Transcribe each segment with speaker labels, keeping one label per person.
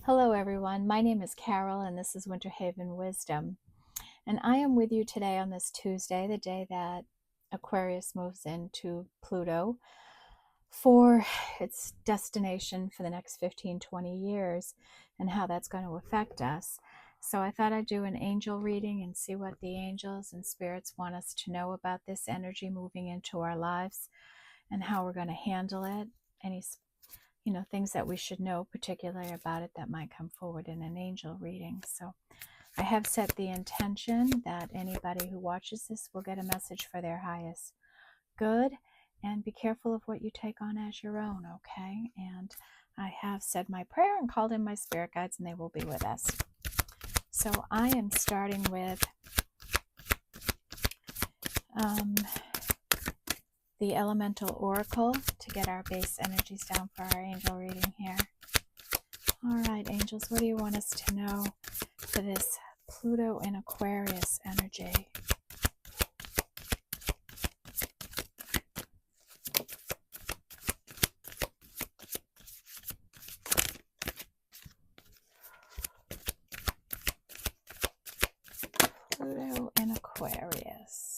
Speaker 1: Hello, everyone. My name is Carol, and this is Winter Haven Wisdom. And I am with you today on this Tuesday, the day that Aquarius moves into Pluto for its destination for the next 15, 20 years, and how that's going to affect us. So I thought I'd do an angel reading and see what the angels and spirits want us to know about this energy moving into our lives and how we're going to handle it. Any things that we should know particularly about it that might come forward in an angel reading. So I have set the intention that anybody who watches this will get a message for their highest good, and be careful of what you take on as your own, okay? And I have said my prayer and called in my spirit guides, and they will be with us. So I am starting with the Elemental Oracle to get our base energies down for our angel reading here. All right, angels, what do you want us to know for this Pluto and Aquarius energy? Pluto and Aquarius.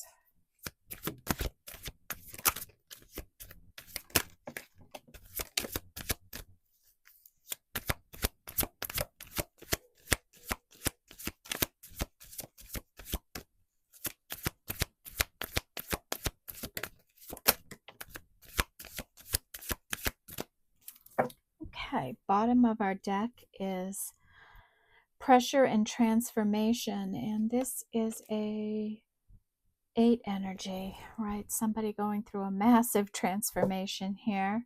Speaker 1: Okay, bottom of our deck is pressure and transformation, and this is a 8 energy, right? Somebody going through a massive transformation here,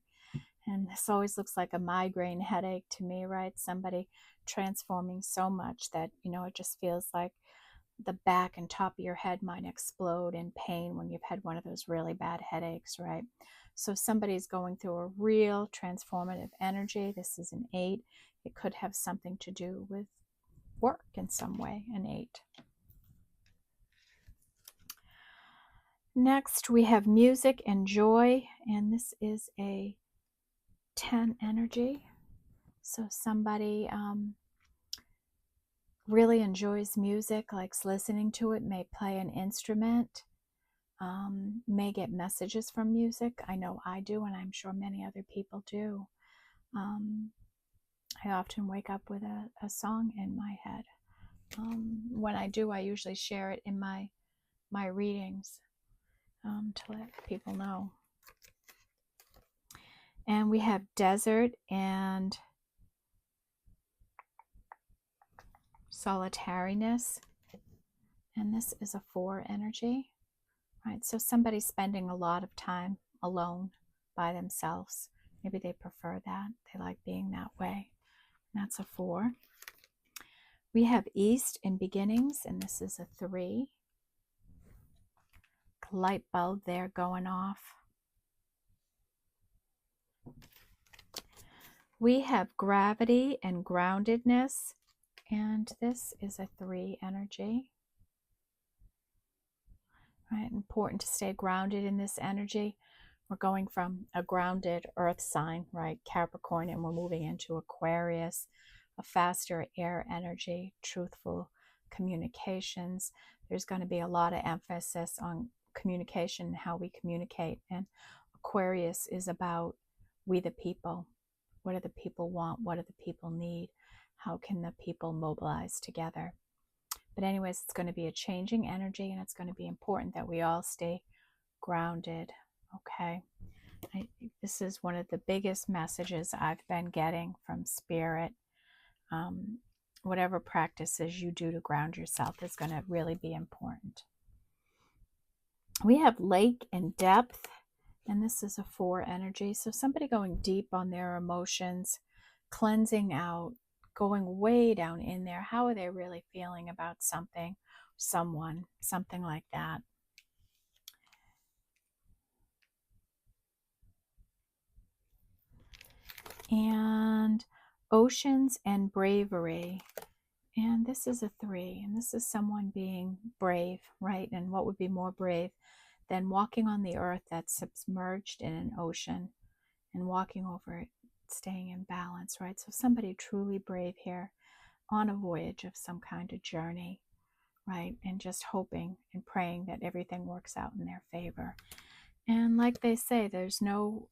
Speaker 1: and this always looks like a migraine headache to me, right? Somebody transforming so much that it just feels like the back and top of your head might explode in pain when you've had one of those really bad headaches, right? So somebody's going through a real transformative energy. This is an 8. It could have something to do with work in some way, an 8. Next, we have music and joy, and this is a 10 energy. So somebody really enjoys music, likes listening to it, may play an instrument, may get messages from music. I know I do, and I'm sure many other people do. I often wake up with a song in my head. When I do, I usually share it in my readings to let people know. And we have desert and solitariness, and this is a 4 energy, right? So somebody's spending a lot of time alone by themselves. Maybe they prefer that. They like being that way. And that's a 4. We have east and beginnings, and this is a 3. Light bulb there going off. We have gravity and groundedness, and this is a 3 energy. Right, important to stay grounded in this energy. We're going from a grounded earth sign, right, Capricorn, and we're moving into Aquarius, a faster air energy, truthful communications. There's going to be a lot of emphasis on communication and how we communicate. And Aquarius is about we the people. What do the people want? What do the people need? How can the people mobilize together? But anyways, it's going to be a changing energy, and it's going to be important that we all stay grounded, okay? This is one of the biggest messages I've been getting from Spirit. Whatever practices you do to ground yourself is going to really be important. We have lake and depth, and this is a 4 energy. So somebody going deep on their emotions, cleansing out, going way down in there. How are they really feeling about something, someone, something like that? And oceans and bravery. And this is a 3, and this is someone being brave, right? And what would be more brave than walking on the earth that's submerged in an ocean and walking over it staying in balance, right? So somebody truly brave here on a voyage of some kind of journey, right? And just hoping and praying that everything works out in their favor. And like they say, there's no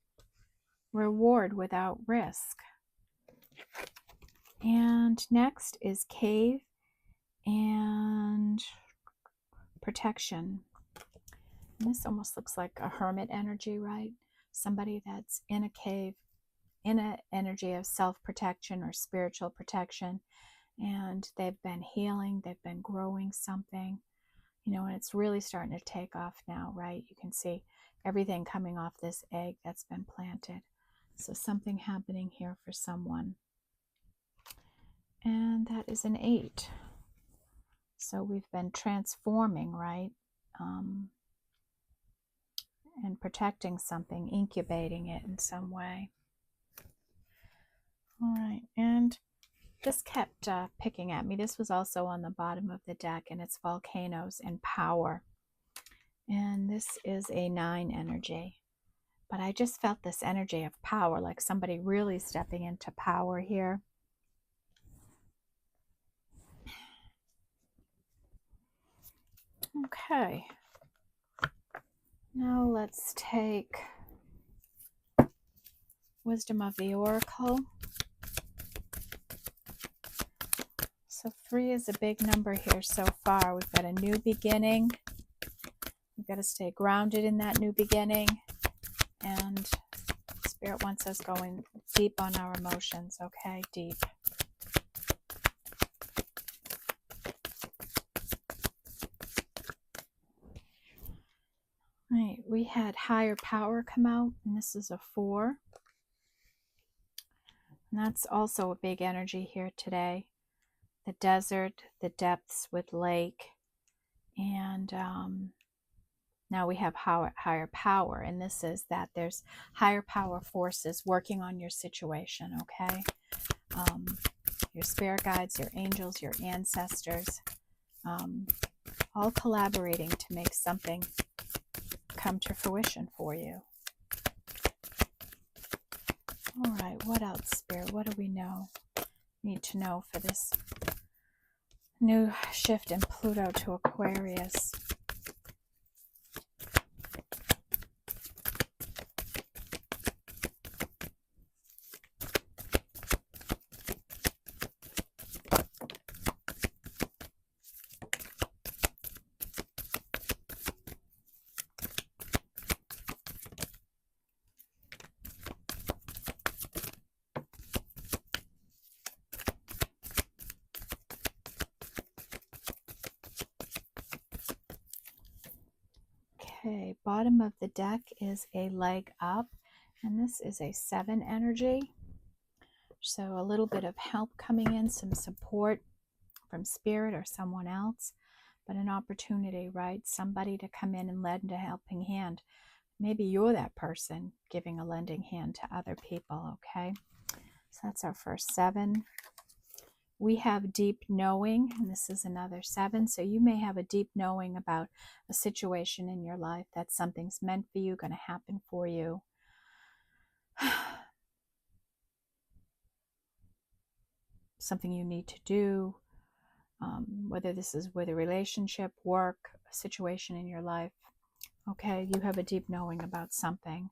Speaker 1: reward without risk. And next is cave and protection. And this almost looks like a hermit energy, right? Somebody that's in a cave, in an energy of self-protection or spiritual protection, and they've been healing, they've been growing something, you know, and it's really starting to take off now, right? You can see everything coming off this egg that's been planted. So something happening here for someone. And that is an 8. So we've been transforming, right? And protecting something, incubating it in some way. All right, and this kept picking at me. This was also on the bottom of the deck, and it's volcanoes and power. And this is a 9 energy. But I just felt this energy of power, like somebody really stepping into power here. Okay. Now let's take Wisdom of the Oracle. So 3 is a big number here so far. We've got a new beginning. We've got to stay grounded in that new beginning. And Spirit wants us going deep on our emotions, okay? Deep. Right, we had higher power come out, and this is a 4. And that's also a big energy here today. The desert, the depths with lake, and now we have higher power, and this is that there's higher power forces working on your situation, okay? Your spirit guides, your angels, your ancestors, all collaborating to make something come to fruition for you. All right, what else, Spirit? What do we need to know for this new shift in Pluto to Aquarius? Okay, bottom of the deck is a leg up, and this is a 7 energy. So a little bit of help coming in, some support from Spirit or someone else, but an opportunity, right? Somebody to come in and lend a helping hand. Maybe you're that person giving a lending hand to other people, okay? So that's our first 7. We have deep knowing, and this is another 7. So you may have a deep knowing about a situation in your life that something's meant for you, going to happen for you. Something you need to do, whether this is with a relationship, work, a situation in your life. Okay, you have a deep knowing about something.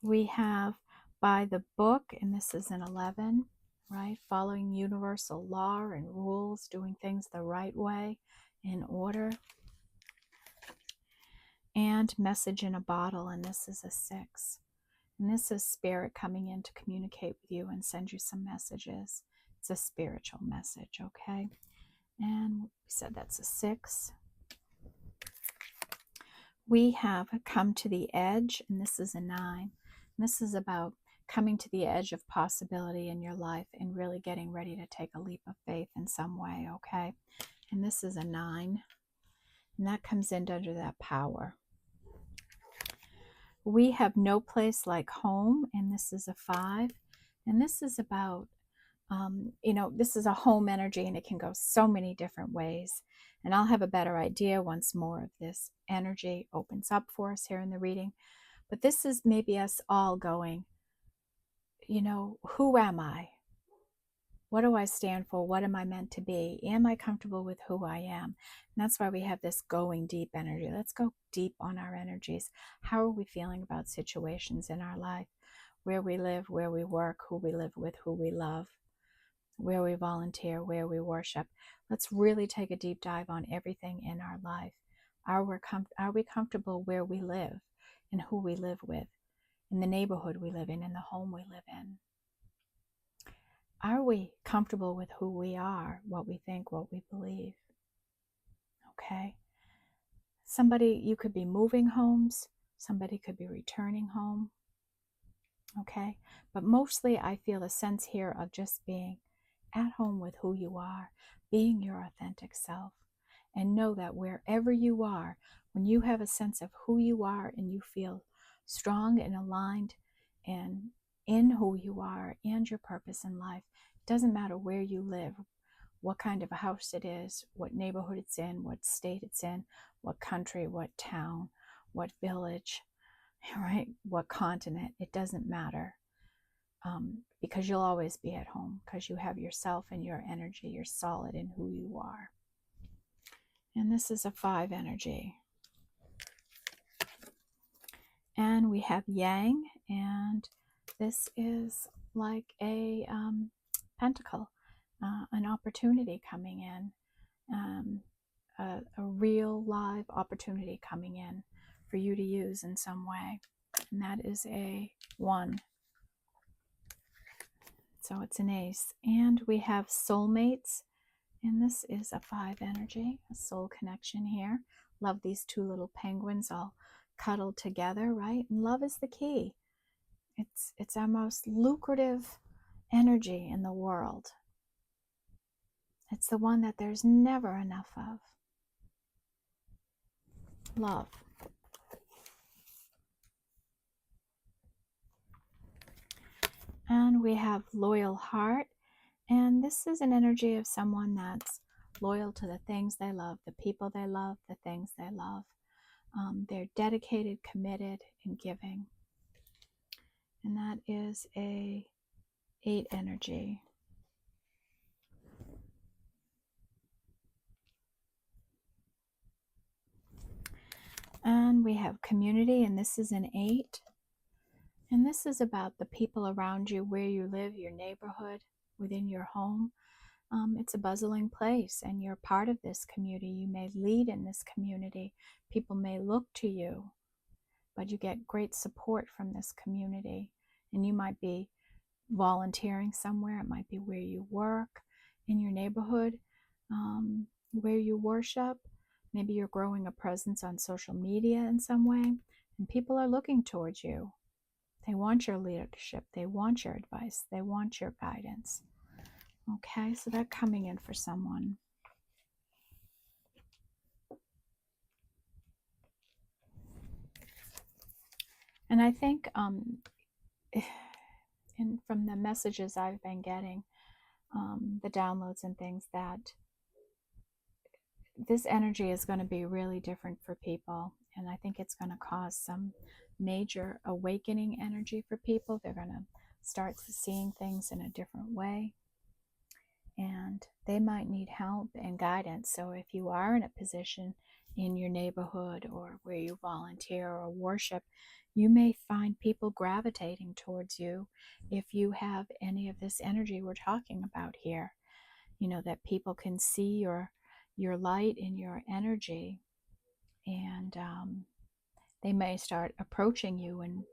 Speaker 1: We have by the book, and this is an 11, right? Following universal law and rules, doing things the right way, in order. And message in a bottle, and this is a 6. And this is Spirit coming in to communicate with you and send you some messages. It's a spiritual message, okay? And we said that's a 6. We have come to the edge, and this is a 9. And this is about coming to the edge of possibility in your life and really getting ready to take a leap of faith in some way, okay? And this is a 9. And that comes in under that power. We have no place like home, and this is a 5. And this is about, this is a home energy, and it can go so many different ways. And I'll have a better idea once more of this energy opens up for us here in the reading. But this is maybe us all going, who am I? What do I stand for? What am I meant to be? Am I comfortable with who I am? And that's why we have this going deep energy. Let's go deep on our energies. How are we feeling about situations in our life? Where we live, where we work, who we live with, who we love, where we volunteer, where we worship. Let's really take a deep dive on everything in our life. Are we comfortable where we live and who we live with, in the neighborhood we live in the home we live in? Are we comfortable with who we are, what we think, what we believe? Okay. You could be moving homes. Somebody could be returning home. Okay. But mostly I feel a sense here of just being at home with who you are, being your authentic self. And know that wherever you are, when you have a sense of who you are and you feel strong and aligned and in who you are and your purpose in life, it doesn't matter where you live, what kind of a house it is, what neighborhood it's in, what state it's in, what country, what town, what village, right? What continent, it doesn't matter. Because you'll always be at home because you have yourself and your energy. You're solid in who you are. And this is a 5 energy. And we have Yang, and this is like a pentacle, an opportunity coming in, a real live opportunity coming in for you to use in some way. And that is a 1. So it's an ace. And we have soulmates, and this is a 5 energy, a soul connection here. Love these 2 little penguins all cuddled together, right? And love is the key. It's our most lucrative energy in the world. It's the one that there's never enough of. Love. And we have loyal heart. And this is an energy of someone that's loyal to the things they love, the people they love, the things they love. They're dedicated, committed, and giving. And that is a 8 energy. And we have community, and this is an 8. And this is about the people around you, where you live, your neighborhood, within your home. It's a bustling place, and you're part of this community. You may lead in this community. People may look to you, but you get great support from this community. And you might be volunteering somewhere. It might be where you work, in your neighborhood, where you worship. Maybe you're growing a presence on social media in some way, and people are looking towards you. They want your leadership. They want your advice. They want your guidance. Okay, so that's coming in for someone. And I think from the messages I've been getting, the downloads and things, that this energy is going to be really different for people. And I think it's going to cause some major awakening energy for people. They're going to start seeing things in a different way. And they might need help and guidance. So if you are in a position in your neighborhood or where you volunteer or worship, you may find people gravitating towards you if you have any of this energy we're talking about here. That people can see your light and your energy, and they may start approaching you and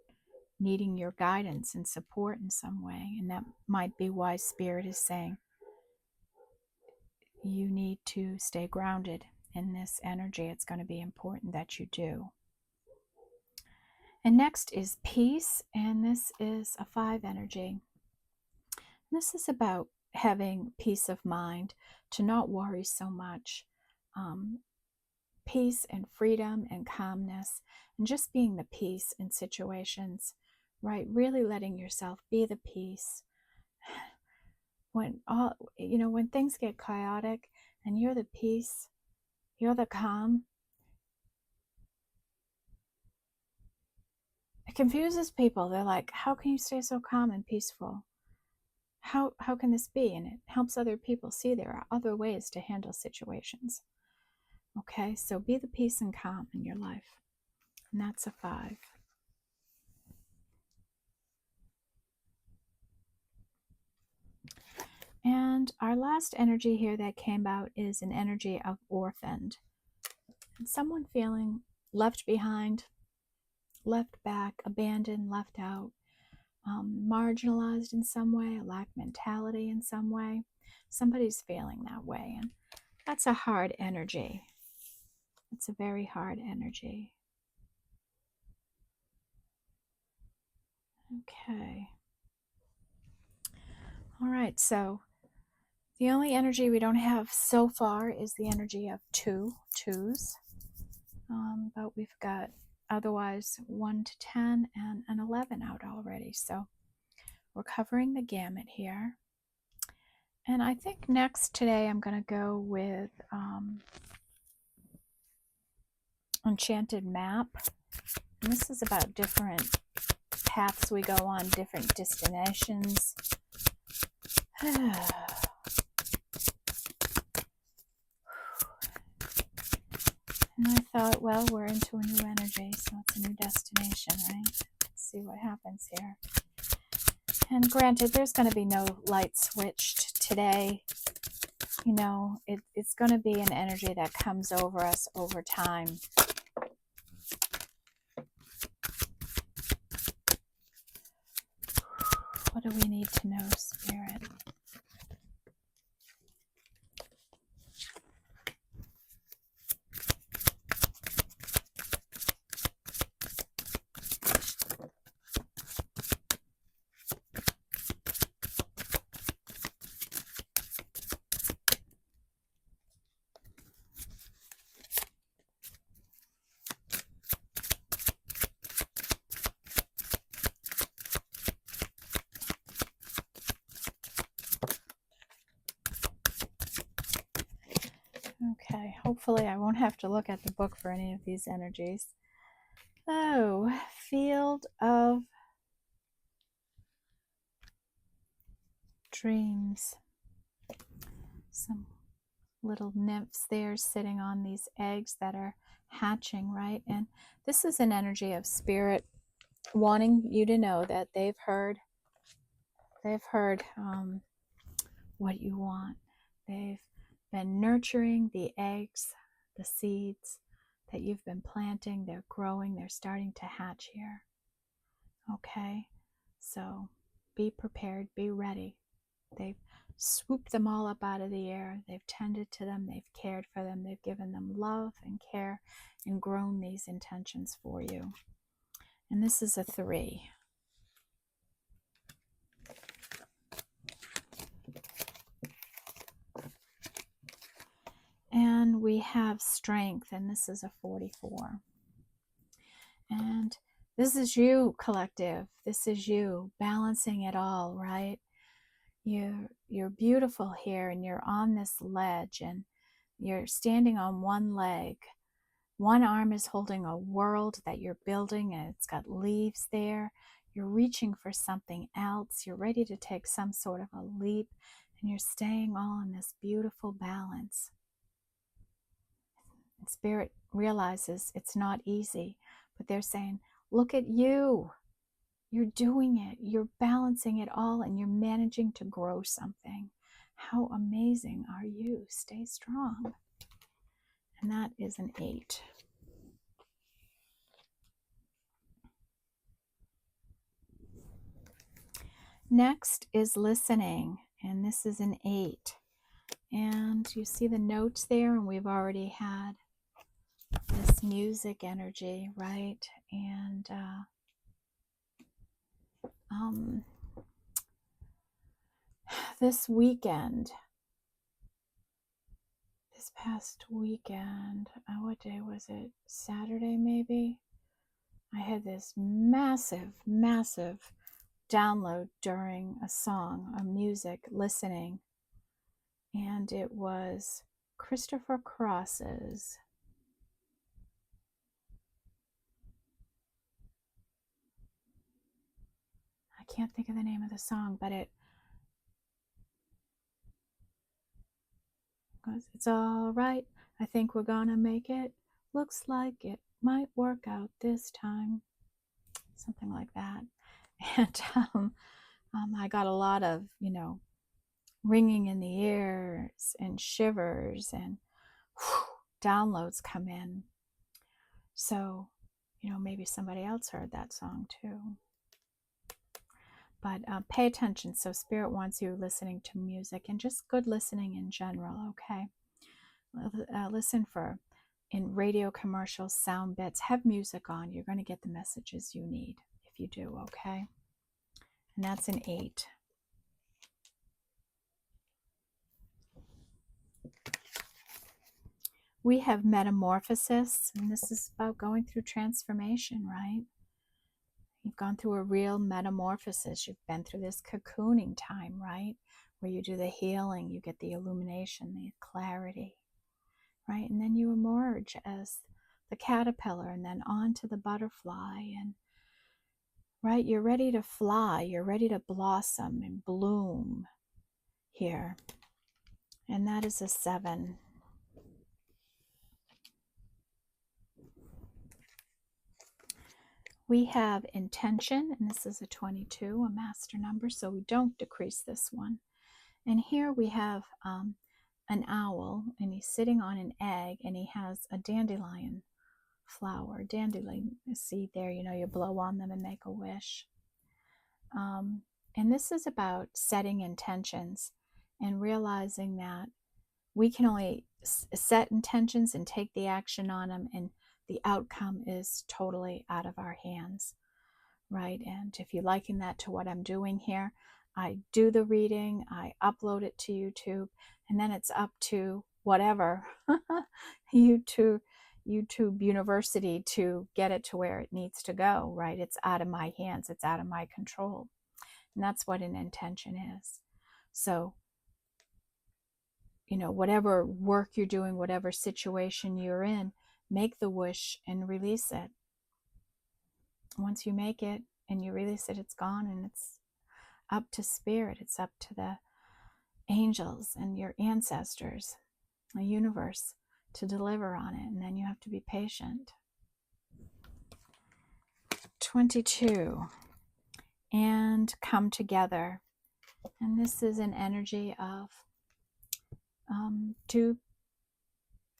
Speaker 1: needing your guidance and support in some way. And that might be why Spirit is saying you need to stay grounded in this energy. It's going to be important that you do. And next is peace, and this is a 5 energy. This is about having peace of mind, to not worry so much. Peace and freedom and calmness, and just being the peace in situations, right? Really letting yourself be the peace. When things get chaotic and you're the peace, you're the calm, it confuses people. They're like, how can you stay so calm and peaceful? How can this be? And it helps other people see there are other ways to handle situations. Okay, so be the peace and calm in your life. And that's a 5. And our last energy here that came out is an energy of orphaned. And someone feeling left behind, left back, abandoned, left out, marginalized in some way, a lack mentality in some way. Somebody's feeling that way. And that's a hard energy. It's a very hard energy. Okay. All right, so the only energy we don't have so far is the energy of twos. But we've got otherwise 1 to 10 and an 11 out already. So we're covering the gamut here. And I think next today I'm going to go with Enchanted Map. And this is about different paths we go on, different destinations. And I thought, well, we're into a new energy, so it's a new destination, right? Let's see what happens here. And granted, there's going to be no light switched today. You know, it's going to be an energy that comes over us over time. What do we need to know, Spirit? Okay, hopefully I won't have to look at the book for any of these energies. Oh, Field of Dreams. Some little nymphs there sitting on these eggs that are hatching, right? And this is an energy of Spirit wanting you to know that they've heard what you want. They've been nurturing the eggs, the seeds that you've been planting. They're growing, they're starting to hatch here. Okay, so be prepared, be ready. They've swooped them all up out of the air. They've tended to them, they've cared for them, they've given them love and care and grown these intentions for you. And this is a 3. And we have Strength, and this is a 44. And this is you, collective. This is you balancing it all, right? You're beautiful here, and you're on this ledge, and you're standing on one leg. One arm is holding a world that you're building, and it's got leaves there. You're reaching for something else. You're ready to take some sort of a leap, and you're staying all in this beautiful balance. And Spirit realizes it's not easy, but they're saying, look at you. You're doing it. You're balancing it all, and you're managing to grow something. How amazing are you? Stay strong. And that is an 8. Next is Listening, and this is an 8. And you see the notes there, and we've already had this music energy, right? And this weekend, this past weekend, what day was it? Saturday, maybe? I had this massive download during a song, a music listening, and it was Christopher Cross's can't think of the name of the song, but it goes, it's all right. I think we're gonna make it. Looks like it might work out this time. Something like that. And I got a lot of, ringing in the ears and shivers and downloads come in. So, maybe somebody else heard that song too. But pay attention. So Spirit wants you listening to music and just good listening in general, okay? Listen for, in radio commercials, sound bits. Have music on. You're going to get the messages you need if you do, okay? And that's an 8. We have metamorphosis, and this is about going through transformation, right? You've gone through a real metamorphosis. You've been through this cocooning time, right? Where you do the healing, you get the illumination, the clarity, right? And then you emerge as the caterpillar and then on to the butterfly. And, right, you're ready to fly. You're ready to blossom and bloom here. And that is a 7. We have intention, and this is a 22, a master number, so we don't decrease this one. And here we have an owl, and he's sitting on an egg, and he has a dandelion flower, dandelion seed there. You blow on them and make a wish. And this is about setting intentions and realizing that we can only set intentions and take the action on them, and the outcome is totally out of our hands, right? And if you liken that to what I'm doing here, I do the reading, I upload it to YouTube, and then it's up to whatever YouTube University to get it to where it needs to go, right? It's out of my hands, it's out of my control. And that's what an intention is. So, whatever work you're doing, whatever situation you're in, make the wish and release it. Once you make it and you release it, it's gone, and it's up to Spirit. It's up to the angels and your ancestors, the universe, to deliver on it. And then you have to be patient. 22. And come together. And this is an energy of two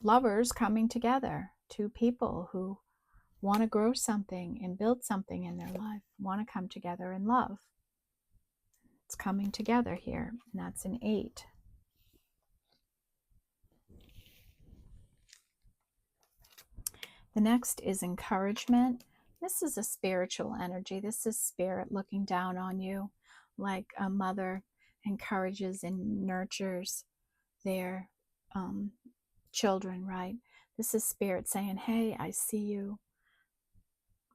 Speaker 1: lovers coming together, two people who want to grow something and build something in their life, want to come together in love. It's coming together here, and that's an 8. The next is encouragement. This is a spiritual energy. This is Spirit looking down on you like a mother encourages and nurtures their children, right? This is Spirit saying, hey, I see you.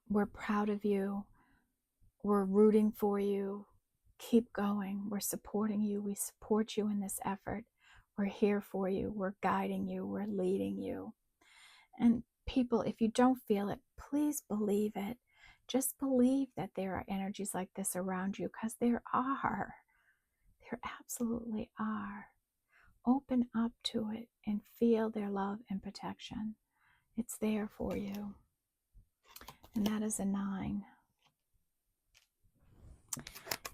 Speaker 1: We're proud of you. We're rooting for you. Keep going. We're supporting you. We support you in this effort. We're here for you. We're guiding you. We're leading you. And people, if you don't feel it, please believe it. Just believe that there are energies like this around you, because there are. There absolutely are. Open up to it and feel their love and protection. It's there for you. And that is a 9.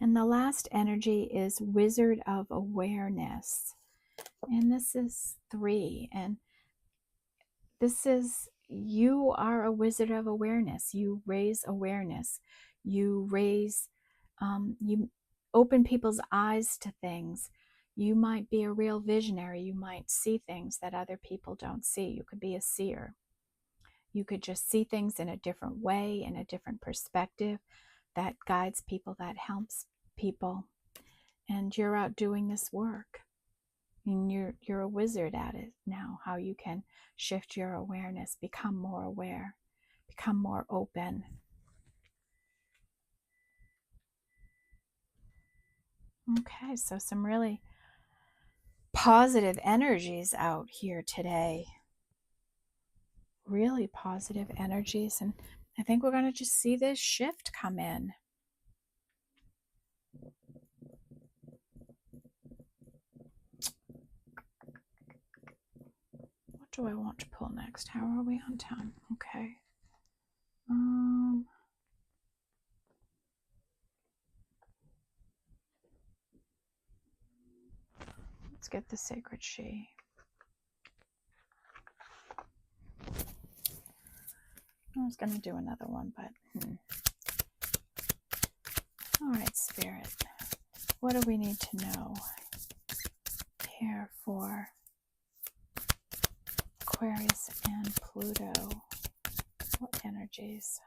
Speaker 1: And the last energy is Wizard of Awareness. And this is 3. And this is, you are a wizard of awareness. You raise awareness. You open people's eyes to things. You might be a real visionary. You might see things that other people don't see. You could be a seer. You could just see things in a different way, in a different perspective that guides people, that helps people. And you're out doing this work. And you're a wizard at it now, how you can shift your awareness, become more aware, become more open. Okay, so some really positive energies out here today. Really positive energies. And I think we're going to just see this shift come in. do I want to pull next? How are we on time? Okay. Let's get the Sacred She. I was going to do another one, but all right, Spirit. What do we need to know here for Aquarius and Pluto? What energies?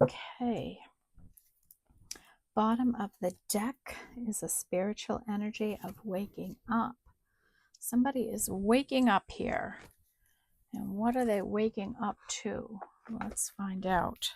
Speaker 1: Okay. Bottom of the deck is a spiritual energy of waking up. Somebody is waking up here. And what are they waking up to? Let's find out.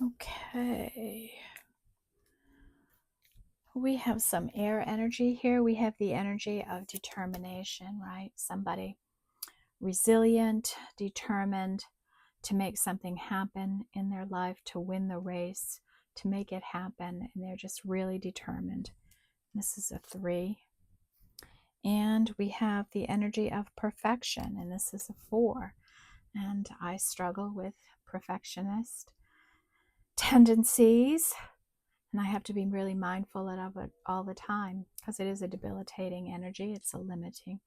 Speaker 1: Okay. We have some air energy here. We have the energy of determination, right? Somebody resilient, determined to make something happen in their life, to win the race, to make it happen. And they're just really determined. This is a 3. And we have the energy of perfection, and this is a 4. And I struggle with perfectionist tendencies, and I have to be really mindful of it all the time because it is a debilitating energy. It's a limiting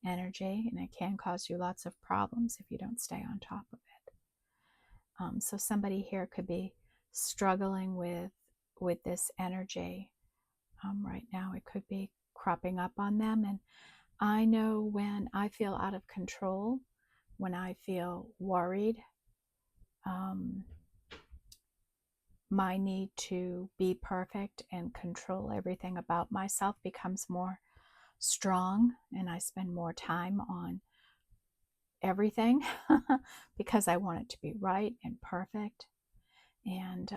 Speaker 1: energy, and it can cause you lots of problems if you don't stay on top of it. So somebody here could be struggling with this energy right now. It could be cropping up on them, and I know when I feel out of control, when I feel worried, my need to be perfect and control everything about myself becomes more strong, and I spend more time on everything because I want it to be right and perfect. And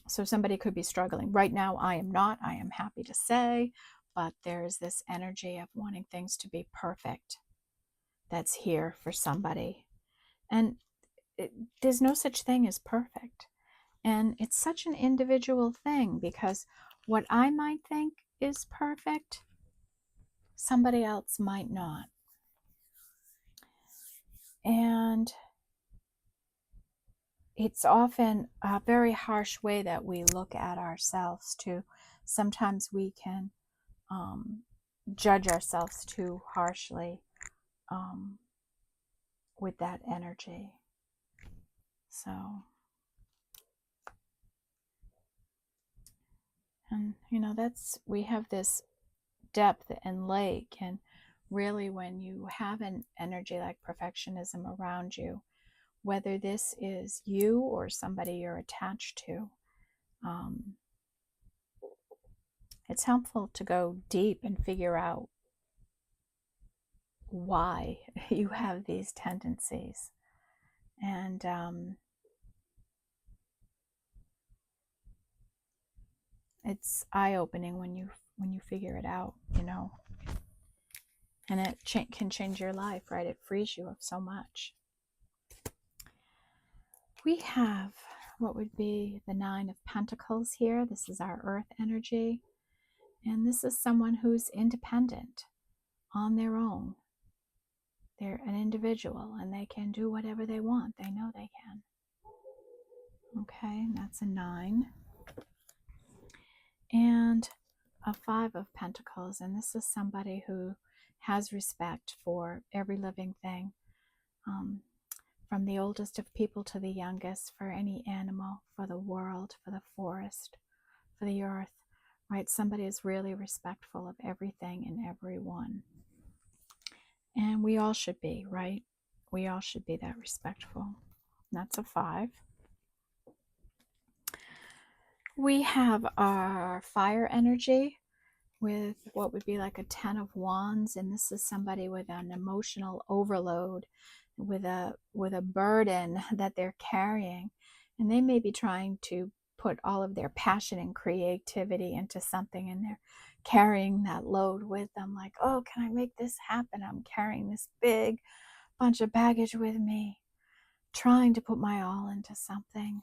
Speaker 1: so somebody could be struggling. Right now, I am not, I am happy to say, but there's this energy of wanting things to be perfect that's here for somebody. And there's no such thing as perfect. And it's such an individual thing because what I might think is perfect, somebody else might not. And it's often a very harsh way that we look at ourselves too. Sometimes we can judge ourselves too harshly with that energy. So, and we have this depth and lake, and really when you have an energy like perfectionism around you, whether this is you or somebody you're attached to, it's helpful to go deep and figure out why you have these tendencies. And it's eye-opening when you figure it out, and it can change your life, right? It frees you of so much. We have what would be the 9 of Pentacles here. This is our earth energy, and this is someone who's independent. on their own. They're an individual and they can do whatever they want. They know they can. Okay, that's a 9. And a 5 of Pentacles. And this is somebody who has respect for every living thing. From the oldest of people to the youngest, for any animal, for the world, for the forest, for the earth, right? Somebody is really respectful of everything and everyone. And we all should be, right? We all should be that respectful. That's a 5. We have our fire energy with what would be like a 10 of Wands, and this is somebody with an emotional overload, with a burden that they're carrying, and they may be trying to put all of their passion and creativity into something, and they're carrying that load with them, like, oh, can I make this happen? I'm carrying this big bunch of baggage with me, trying to put my all into something.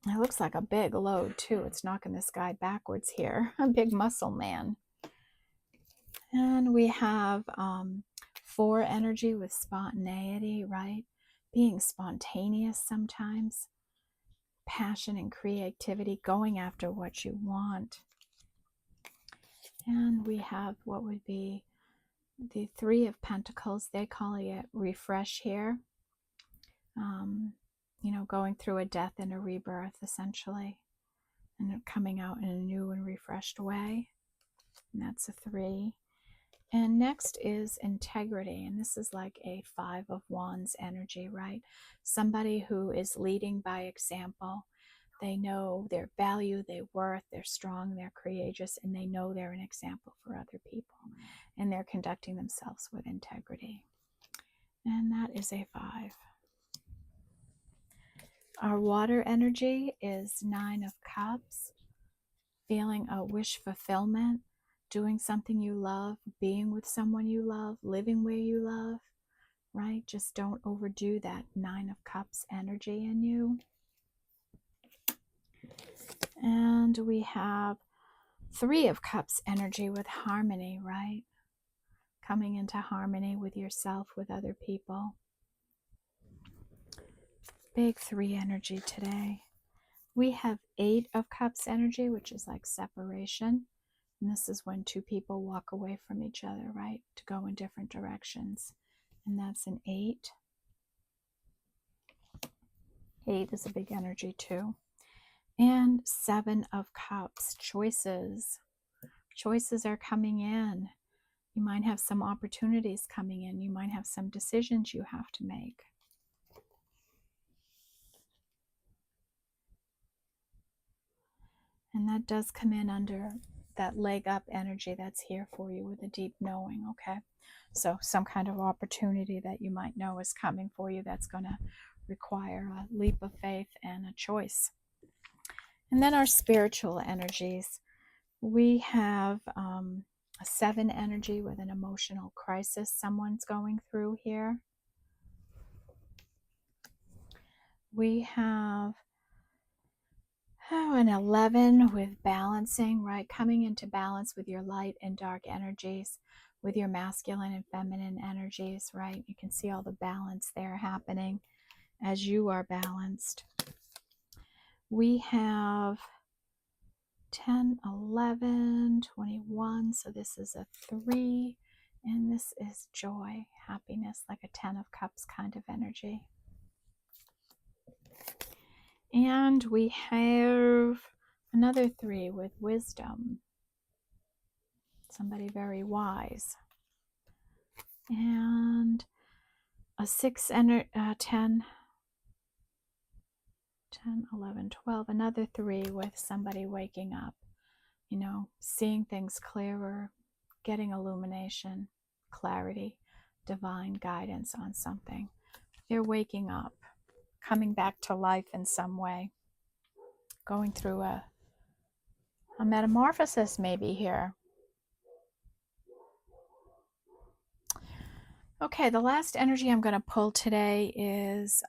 Speaker 1: It looks like a big load too. It's knocking this guy backwards here. A big muscle man. And we have 4 energy with spontaneity, right? Being spontaneous sometimes. Passion and creativity, going after what you want. And we have what would be the 3 of Pentacles. They call it refresh here. You know, going through a death and a rebirth, essentially. And coming out in a new and refreshed way. And that's a 3. And next is integrity. And this is like a 5 of Wands energy, right? Somebody who is leading by example. They know their value, their worth, they're strong, they're courageous, and they know they're an example for other people. And they're conducting themselves with integrity. And that is a 5. Our water energy is 9 of Cups. Feeling a wish fulfillment, doing something you love, being with someone you love, living where you love, right? Just don't overdo that 9 of Cups energy in you. And we have 3 of Cups energy with harmony, right? Coming into harmony with yourself, with other people. Big 3 energy today. We have 8 of Cups energy, which is like separation. And this is when 2 people walk away from each other, right? To go in different directions. And that's an 8. 8 is a big energy too. And 7 of Cups, choices. Choices are coming in. You might have some opportunities coming in. You might have some decisions you have to make. And that does come in under that leg up energy that's here for you with a deep knowing, okay? So some kind of opportunity that you might know is coming for you that's going to require a leap of faith and a choice. And then our spiritual energies. We have a 7 energy with an emotional crisis someone's going through here. We have an 11 with balancing, right? Coming into balance with your light and dark energies, with your masculine and feminine energies, right? You can see all the balance there happening as you are balanced. We have 10, 11, 21. So this is a 3. And this is joy, happiness, like a 10 of Cups kind of energy. And we have another 3 with wisdom. Somebody very wise. And a 6 and 10, 11, 12. Another 3 with somebody waking up. You know, seeing things clearer, getting illumination, clarity, divine guidance on something. They're waking up, coming back to life in some way, going through a metamorphosis maybe here. Okay, the last energy I'm going to pull today is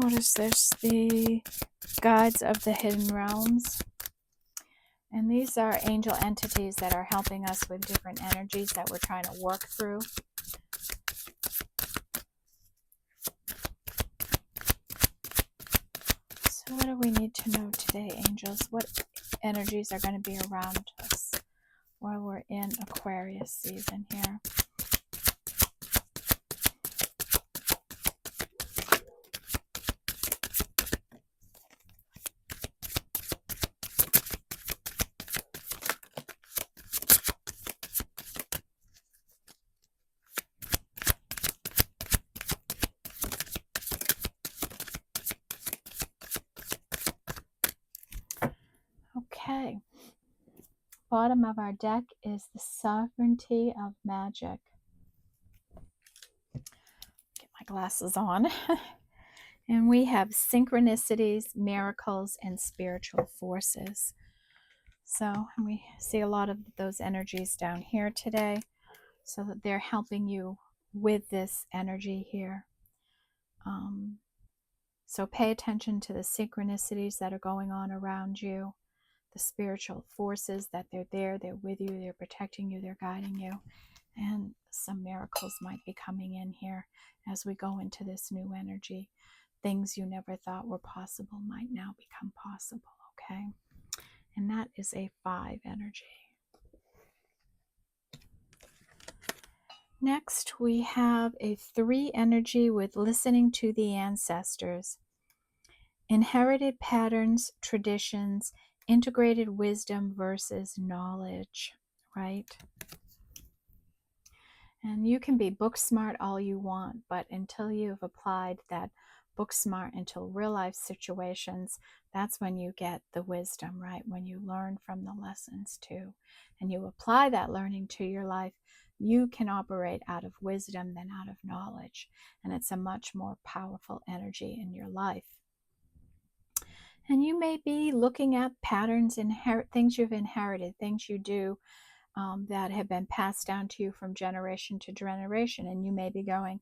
Speaker 1: Notice there's the guides of the hidden realms. And these are angel entities that are helping us with different energies that we're trying to work through. So what do we need to know today, angels? What energies are going to be around us while we're in Aquarius season here? Okay. Bottom of our deck is the sovereignty of magic. Get my glasses on. And we have synchronicities, miracles, and spiritual forces. So we see a lot of those energies down here today, so that they're helping you with this energy here. So pay attention to the synchronicities that are going on around you, the spiritual forces that they're there, they're with you, they're protecting you, they're guiding you. And some miracles might be coming in here as we go into this new energy. Things you never thought were possible might now become possible, okay? And that is a 5 energy. Next, we have a 3 energy with listening to the ancestors. Inherited patterns, traditions, integrated wisdom versus knowledge, right? And you can be book smart all you want, but until you've applied that book smart into real life situations, that's when you get the wisdom, right? When you learn from the lessons too, and you apply that learning to your life, you can operate out of wisdom than out of knowledge. And it's a much more powerful energy in your life. And you may be looking at patterns, things you've inherited, things you do that have been passed down to you from generation to generation. And you may be going,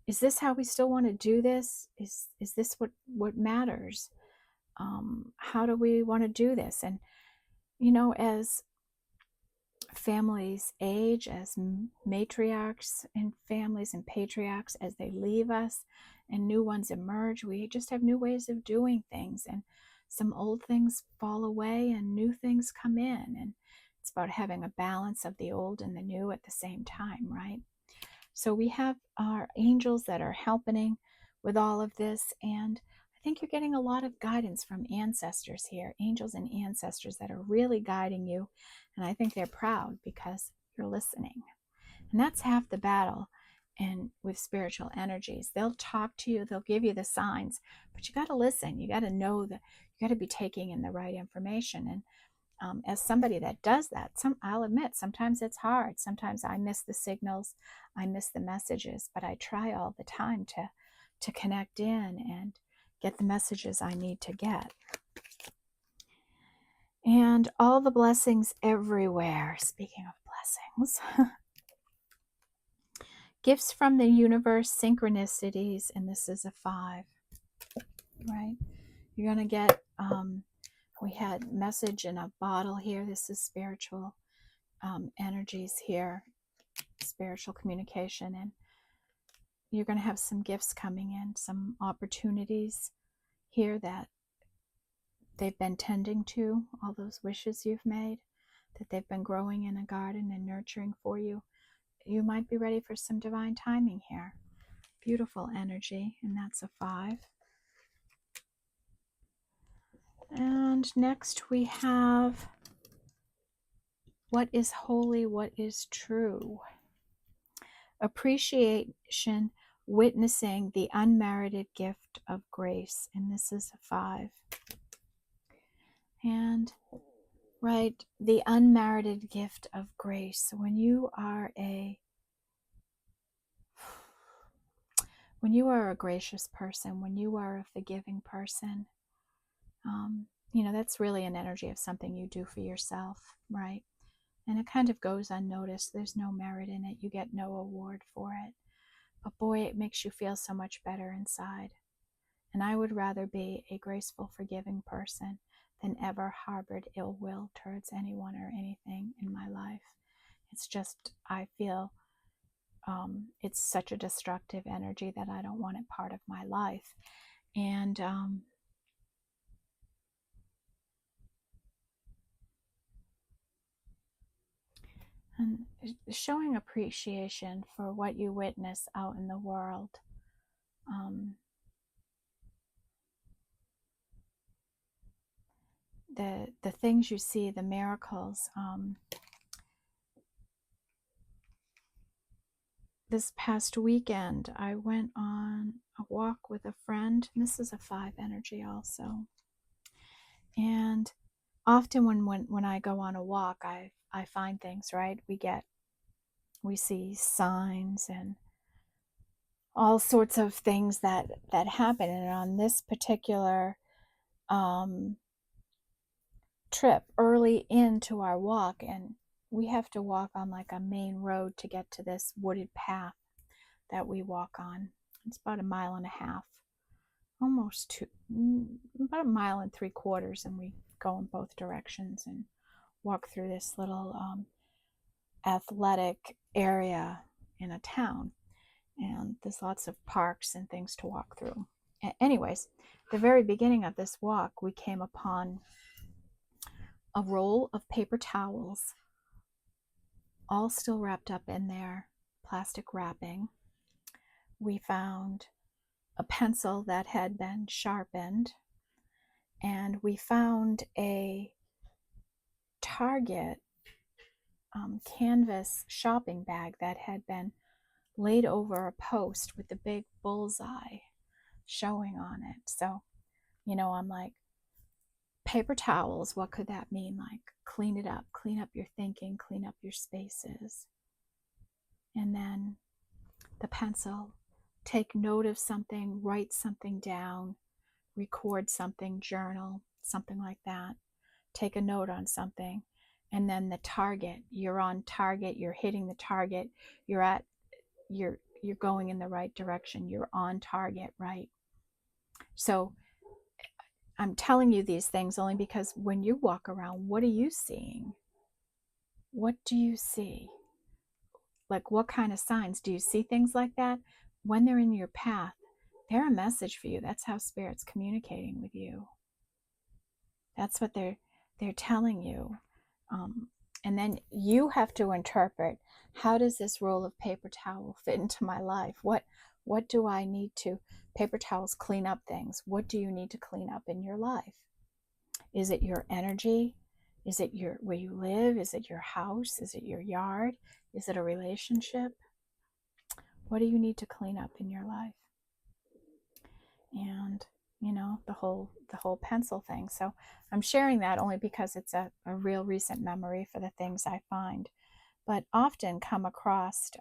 Speaker 1: is this how we still want to do this? Is this what matters? How do we want to do this? And, you know, as families age, as matriarchs in families and patriarchs, as they leave us and new ones emerge, we just have new ways of doing things, and some old things fall away and new things come in, and it's about having a balance of the old and the new at the same time, right? So we have our angels that are helping with all of this, and I think you're getting a lot of guidance from ancestors here, angels and ancestors that are really guiding you. And I think they're proud because you're listening. And that's half the battle. And with spiritual energies, they'll talk to you, they'll give you the signs, but you got to listen. You got to know that you got to be taking in the right information. And as somebody that does that, I'll admit, sometimes it's hard. Sometimes I miss the signals, I miss the messages, but I try all the time to connect in and get the messages I need to get. And all the blessings everywhere. Speaking of blessings, gifts from the universe, synchronicities, and this is a 5, right? You're going to get, we had message in a bottle here. This is spiritual energies here, spiritual communication, and you're going to have some gifts coming in, some opportunities here that they've been tending to, all those wishes you've made, that they've been growing in a garden and nurturing for you. You might be ready for some divine timing here. Beautiful energy, and that's a 5. And next we have what is holy, what is true. Appreciation, witnessing the unmerited gift of grace, and this is a 5. And right, the unmerited gift of grace. When you are a gracious person, when you are a forgiving person, you know, that's really an energy of something you do for yourself, right? And it kind of goes unnoticed. There's no merit in it. You get no award for it. But boy, it makes you feel so much better inside. And I would rather be a graceful, forgiving person than ever harbored ill will towards anyone or anything in my life. It's just, I feel it's such a destructive energy that I don't want it part of my life. And showing appreciation for what you witness out in the world. The things you see, the miracles. This past weekend, I went on a walk with a friend. And this is a 5 energy also. And often when I go on a walk, I find things, right? We see signs and all sorts of things that happen. And on this particular trip, early into our walk, and we have to walk on like a main road to get to this wooded path that we walk on. It's about 1.5 miles, almost 2, about 1.75 miles, and we go in both directions and walk through this little athletic area in a town. And there's lots of parks and things to walk through. Anyways, the very beginning of this walk, we came upon a roll of paper towels, all still wrapped up in their plastic wrapping. We found a pencil that had been sharpened, and we found a Target canvas shopping bag that had been laid over a post with the big bullseye showing on it. So, I'm like, paper towels, what could that mean? Like, clean it up, clean up your thinking, clean up your spaces. And then the pencil, take note of something, write something down, record something, journal, something like that. Take a note on something. And then the target, you're on target, you're hitting the target, you're going in the right direction, you're on target, right? So I'm telling you these things only because when you walk around, what are you seeing? What do you see? Like, what kind of signs? Do you see things like that? When they're in your path, they're a message for you. That's how Spirit's communicating with you. That's what they're telling you. And then you have to interpret, how does this roll of paper towel fit into my life? What do I need to, paper towels clean up things. What do you need to clean up in your life? Is it your energy? Is it where you live? Is it your house? Is it your yard? Is it a relationship? What do you need to clean up in your life? And the whole pencil thing. So I'm sharing that only because it's a real recent memory for the things I find, but often come across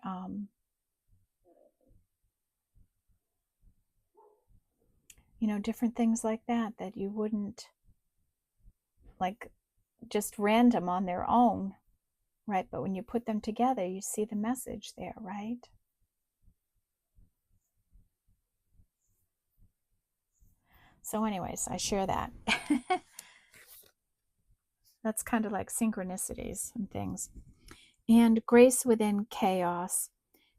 Speaker 1: different things like that you wouldn't, like, just random on their own, right? But when you put them together, you see the message there, right? So anyways, I share that. That's kind of like synchronicities and things. And grace within chaos,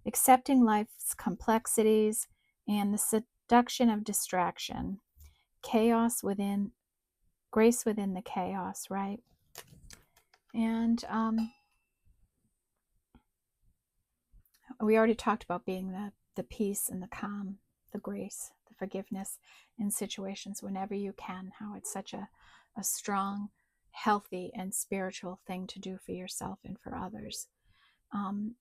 Speaker 1: accepting life's complexities and the seduction of distraction. Chaos within, grace within the chaos, right? And we already talked about being the peace and the calm, the grace, the forgiveness in situations whenever you can, how it's such a strong, healthy, and spiritual thing to do for yourself and for others. And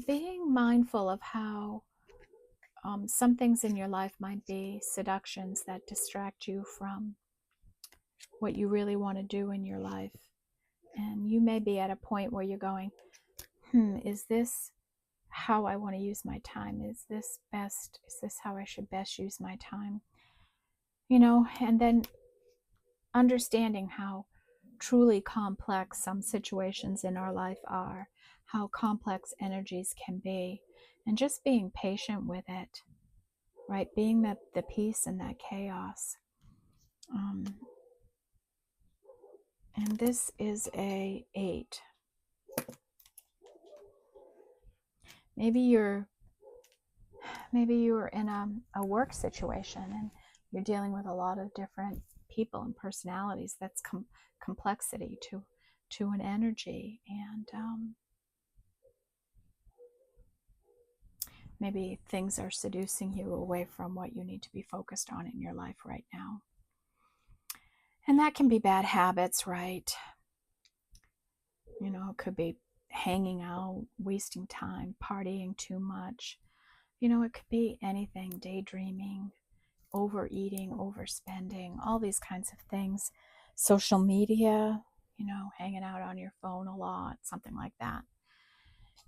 Speaker 1: being mindful of how some things in your life might be seductions that distract you from what you really want to do in your life. And you may be at a point where you're going, is this how I want to use my time? Is this best? Is this how I should best use my time? And then understanding how truly complex some situations in our life are, how complex energies can be, and just being patient with it, right? Being the peace in that chaos. And this is a 8. Maybe you're in a work situation and you're dealing with a lot of different people and personalities. That's complexity to an energy. And maybe things are seducing you away from what you need to be focused on in your life right now. And that can be bad habits, right? You know, it could be hanging out, wasting time, partying too much. You know, it could be anything, daydreaming, overeating, overspending, all these kinds of things. Social media, you know, hanging out on your phone a lot, something like that.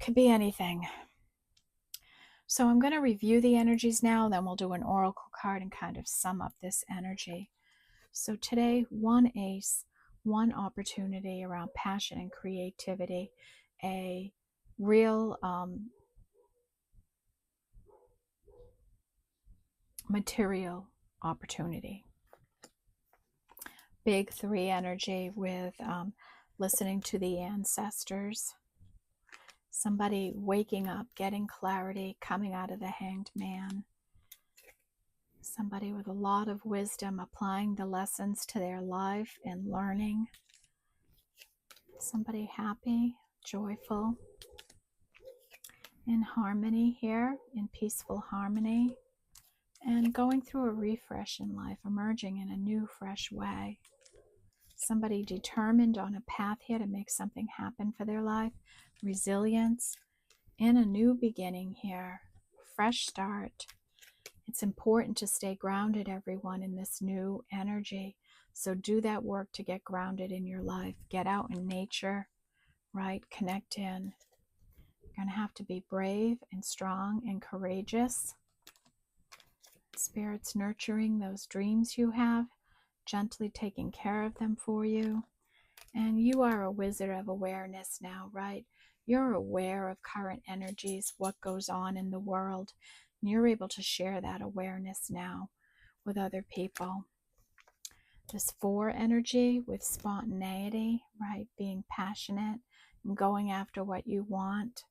Speaker 1: Could be anything. So I'm going to review the energies now, then we'll do an oracle card and kind of sum up this energy. So today, 1 ace, 1 opportunity around passion and creativity, a real material opportunity. Big 3 energy with listening to the ancestors. Somebody waking up, getting clarity, coming out of the Hanged Man. Somebody with a lot of wisdom, applying the lessons to their life and learning. Somebody happy, joyful, in harmony here, in peaceful harmony, and going through a refresh in life, emerging in a new, fresh way. Somebody determined on a path here to make something happen for their life, resilience, and a new beginning here, fresh start. It's important to stay grounded, everyone, in this new energy. So do that work to get grounded in your life. Get out in nature, right? Connect in. You're going to have to be brave and strong and courageous. Spirit's nurturing those dreams you have, gently taking care of them for you. And you are a wizard of awareness now, right? You're aware of current energies, what goes on in the world, and you're able to share that awareness now with other people. This 4 energy with spontaneity, right? Being passionate and going after what you want.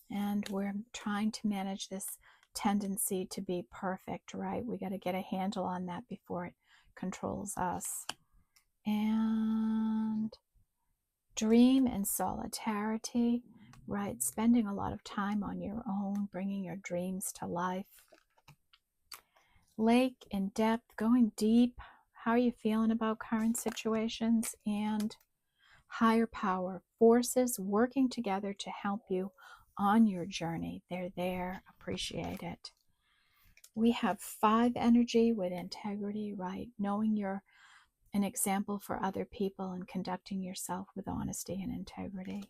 Speaker 1: And we're trying to manage this tendency to be perfect, right? We got to get a handle on that before it controls us. And dream and solidarity, right? Spending a lot of time on your own, bringing your dreams to life. Lake and depth, going deep. How are you feeling about current situations? And higher power, forces working together to help you on your journey. They're there. Appreciate it. We have 5 energy with integrity, right? Knowing you're an example for other people and conducting yourself with honesty and integrity.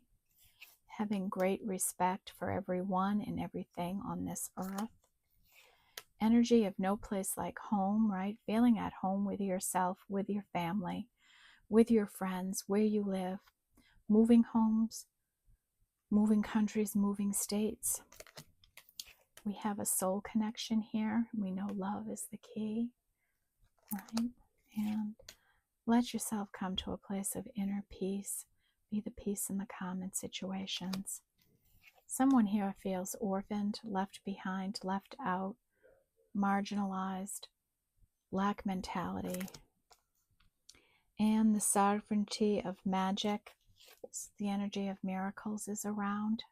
Speaker 1: Having great respect for everyone and everything on this earth. Energy of no place like home, right? Feeling at home with yourself, with your family, with your friends, where you live. Moving homes, moving countries, moving states. We have a soul connection here. We know love is the key, right? And let yourself come to a place of inner peace. Be the peace in the common situations. Someone here feels orphaned, left behind, left out, marginalized, lack mentality. And the sovereignty of magic, the energy of miracles is around,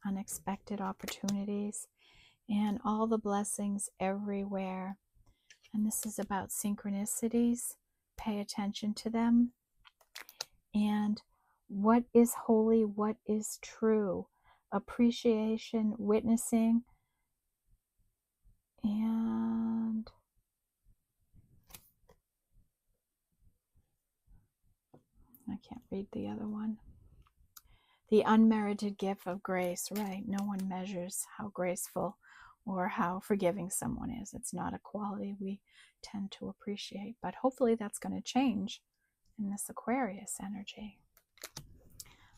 Speaker 1: unexpected opportunities, and all the blessings everywhere. And this is about synchronicities. Pay attention to them. And what is holy, what is true. Appreciation, witnessing, and I can't read the other one. The unmerited gift of grace, right? No one measures how graceful or how forgiving someone is. It's not a quality we tend to appreciate, but hopefully that's going to change in this Aquarius energy.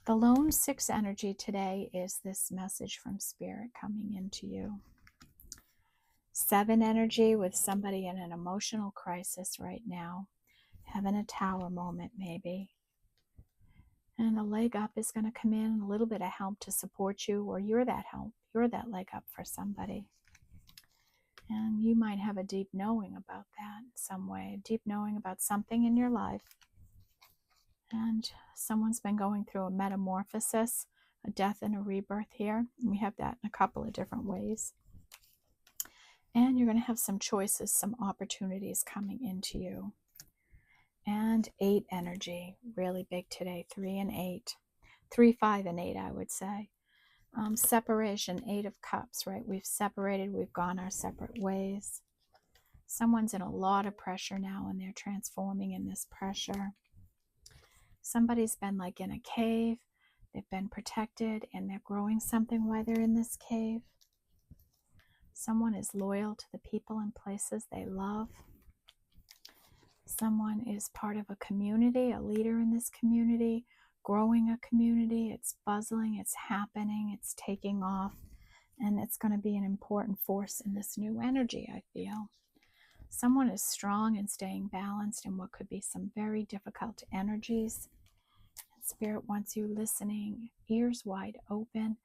Speaker 1: The lone 6 energy today is this message from Spirit coming into you. 7 energy with somebody in an emotional crisis right now, having a tower moment maybe. And a leg up is going to come in, a little bit of help to support you, or you're that help. You're that leg up for somebody. And you might have a deep knowing about that in some way, a deep knowing about something in your life. And someone's been going through a metamorphosis, a death and a rebirth here. And we have that in a couple of different ways. And you're going to have some choices, some opportunities coming into you. And 8 energy, really big today, 3 and 8. 3, 5, and 8, I would say. Separation, 8 of Cups, right? We've separated, we've gone our separate ways. Someone's in a lot of pressure now and they're transforming in this pressure. Somebody's been like in a cave, they've been protected and they're growing something while they're in this cave. Someone is loyal to the people and places they love. Someone is part of a community, a leader in this community, growing a community. It's buzzing, it's happening, it's taking off, and it's going to be an important force in this new energy, I feel. Someone is strong and staying balanced in what could be some very difficult energies. Spirit wants you listening, ears wide open.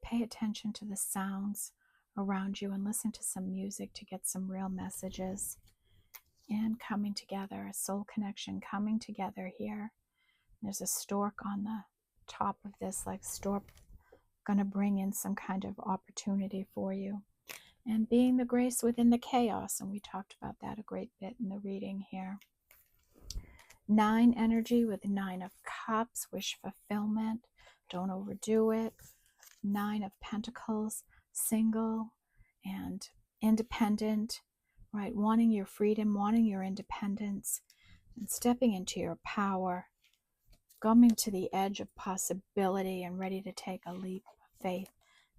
Speaker 1: Pay attention to the sounds around you and listen to some music to get some real messages. And coming together, a soul connection coming together here. There's a stork on the top of this, like stork going to bring in some kind of opportunity for you. And being the grace within the chaos, and we talked about that a great bit in the reading here. 9 energy with 9 of Cups, wish fulfillment, don't overdo it. 9 of Pentacles, single and independent, right? Wanting your freedom, wanting your independence, and stepping into your power, coming to the edge of possibility and ready to take a leap of faith.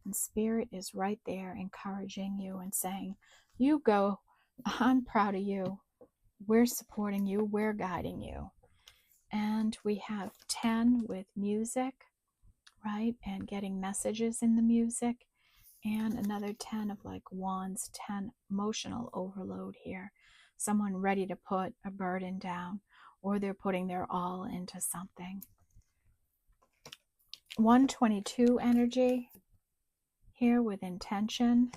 Speaker 1: And Spirit is right there encouraging you and saying, you go, I'm proud of you. We're supporting you, we're guiding you. And we have 10 with music, right? And getting messages in the music. And another 10 of like wands, 10 emotional overload here. Someone ready to put a burden down, or they're putting their all into something. 122 energy here with intention.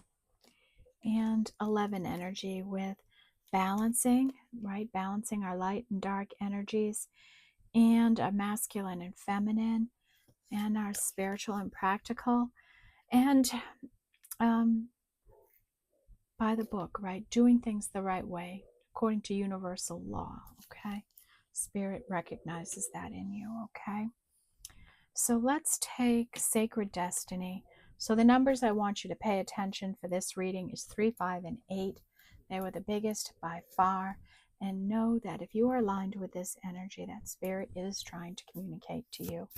Speaker 1: And 11 energy with balancing, right? Balancing our light and dark energies, and our masculine and feminine, and our spiritual and practical. And by the book, right? Doing things the right way, according to universal law, okay? Spirit recognizes that in you, okay? So let's take Sacred Destiny. So the numbers I want you to pay attention for this reading is 3, 5, and 8. They were the biggest by far. And know that if you are aligned with this energy, that Spirit is trying to communicate to you,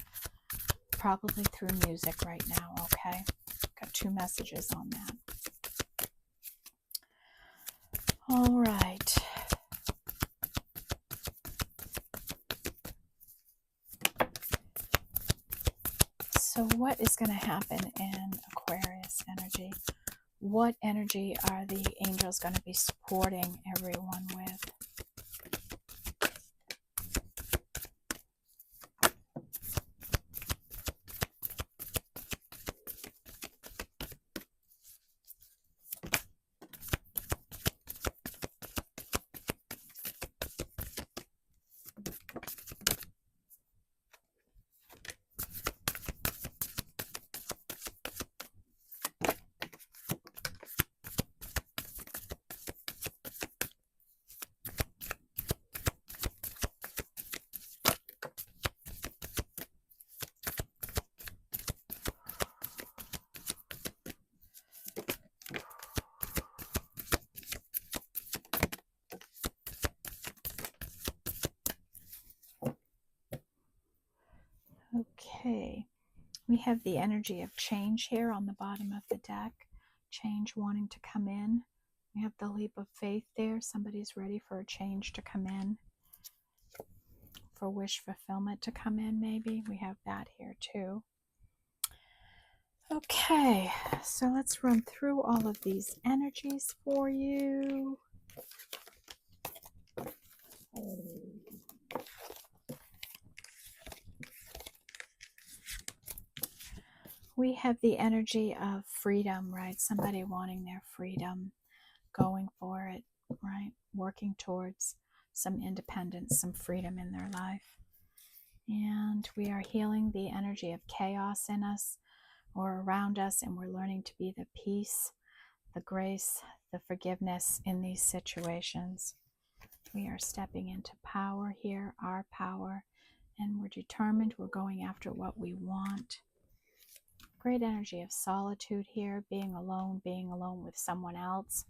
Speaker 1: probably through music right now, okay? Got 2 messages on that. All right. So what is going to happen in Aquarius energy? What energy are the angels going to be supporting everyone with? Okay, we have the energy of change here on the bottom of the deck. Change wanting to come in. We have the leap of faith there. Somebody's ready for a change to come in. for wish fulfillment to come in, maybe. We have that here too. Okay, so let's run through all of these energies for you. We have the energy of freedom, right? Somebody wanting their freedom, going for it, right? Working towards some independence, some freedom in their life. And we are healing the energy of chaos in us or around us, and we're learning to be the peace, the grace, the forgiveness in these situations. We are stepping into power here, our power, and we're determined. We're going after what we want. Great energy of solitude here, being alone with someone else.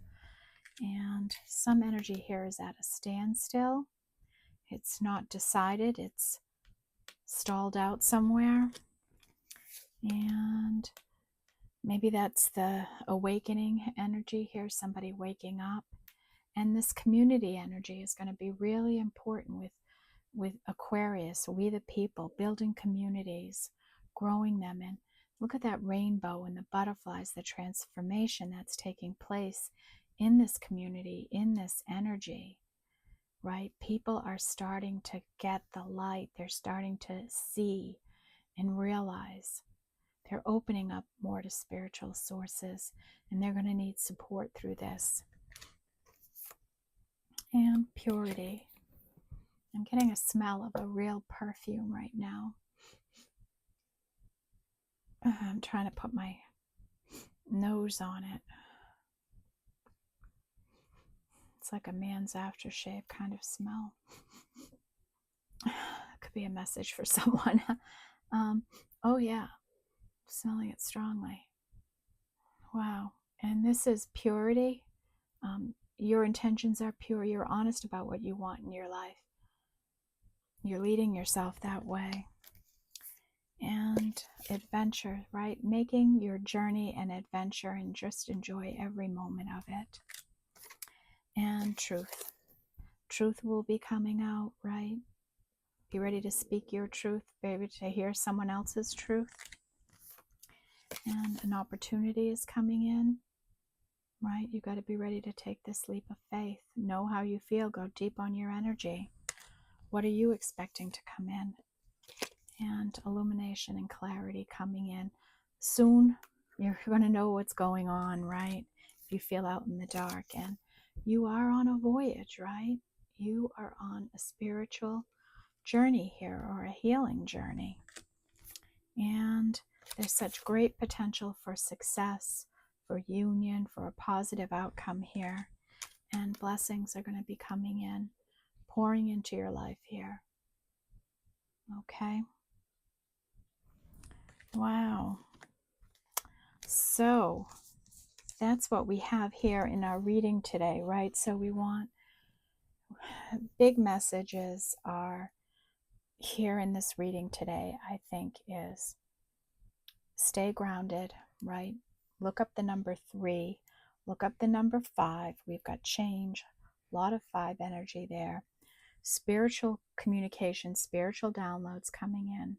Speaker 1: And some energy here is at a standstill. It's not decided, it's stalled out somewhere. And maybe that's the awakening energy here, somebody waking up. And this community energy is going to be really important with Aquarius, we the people, building communities, growing them. And look at that rainbow and the butterflies, the transformation that's taking place in this community, in this energy, right? People are starting to get the light. They're starting to see and realize. They're opening up more to spiritual sources, and they're going to need support through this. And purity. I'm getting a smell of a real perfume right now. I'm trying to put my nose on it. It's like a man's aftershave kind of smell. Could be a message for someone. Oh yeah, smelling it strongly. Wow. And this is purity. Your intentions are pure. You're honest about what you want in your life. You're leading yourself that way. And adventure, right? Making your journey an adventure and just enjoy every moment of it. And truth. Truth will be coming out, right? Be ready to speak your truth, be ready to hear someone else's truth. And an opportunity is coming in, right? You got to be ready to take this leap of faith. Know how you feel. Go deep on your energy. What are you expecting to come in? And illumination and clarity coming in. Soon you're going to know what's going on, right? If you feel out in the dark. And you are on a voyage, right? You are on a spiritual journey here, or a healing journey. And there's such great potential for success, for union, for a positive outcome here. And blessings are going to be coming in, pouring into your life here. Okay. Wow. So that's what we have here in our reading today, right? So we want big messages are here in this reading today, I think, is stay grounded, right? Look up the number 3, look up the number 5. We've got change, a lot of 5 energy there. Spiritual communication, spiritual downloads coming in.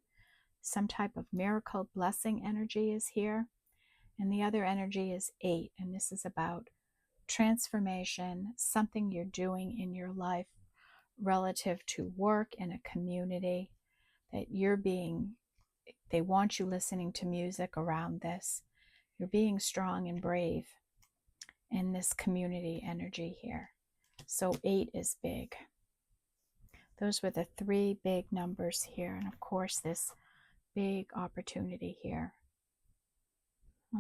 Speaker 1: Some type of miracle blessing energy is here. And the other energy is 8. And this is about transformation, something you're doing in your life relative to work in a community, that they want you listening to music around this. You're being strong and brave in this community energy here. So 8 is big. Those were the 3 big numbers here. And of course, this big opportunity here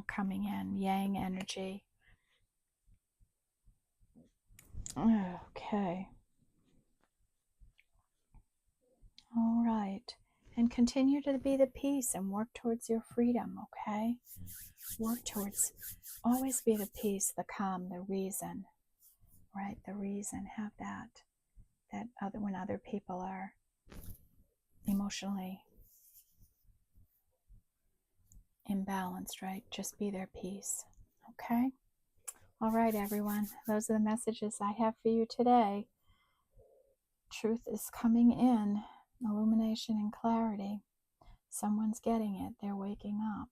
Speaker 1: coming in. Yang energy. Okay. All right. And continue to be the peace and work towards your freedom, okay? Work towards, always be the peace, the calm, the reason, right? The reason, have that when other people are emotionally imbalanced, right? Just be their peace, okay? All right, everyone. Those are the messages I have for you today. Truth is coming in. illumination and clarity. Someone's getting it. They're waking up.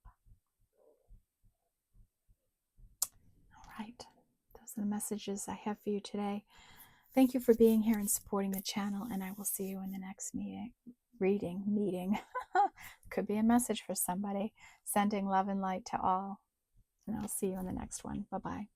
Speaker 1: All right. Those are the messages I have for you today. Thank you for being here and supporting the channel, and I will see you in the next meeting. Could be a message for somebody. Sending love and light to all, and I'll see you in the next one. Bye-bye.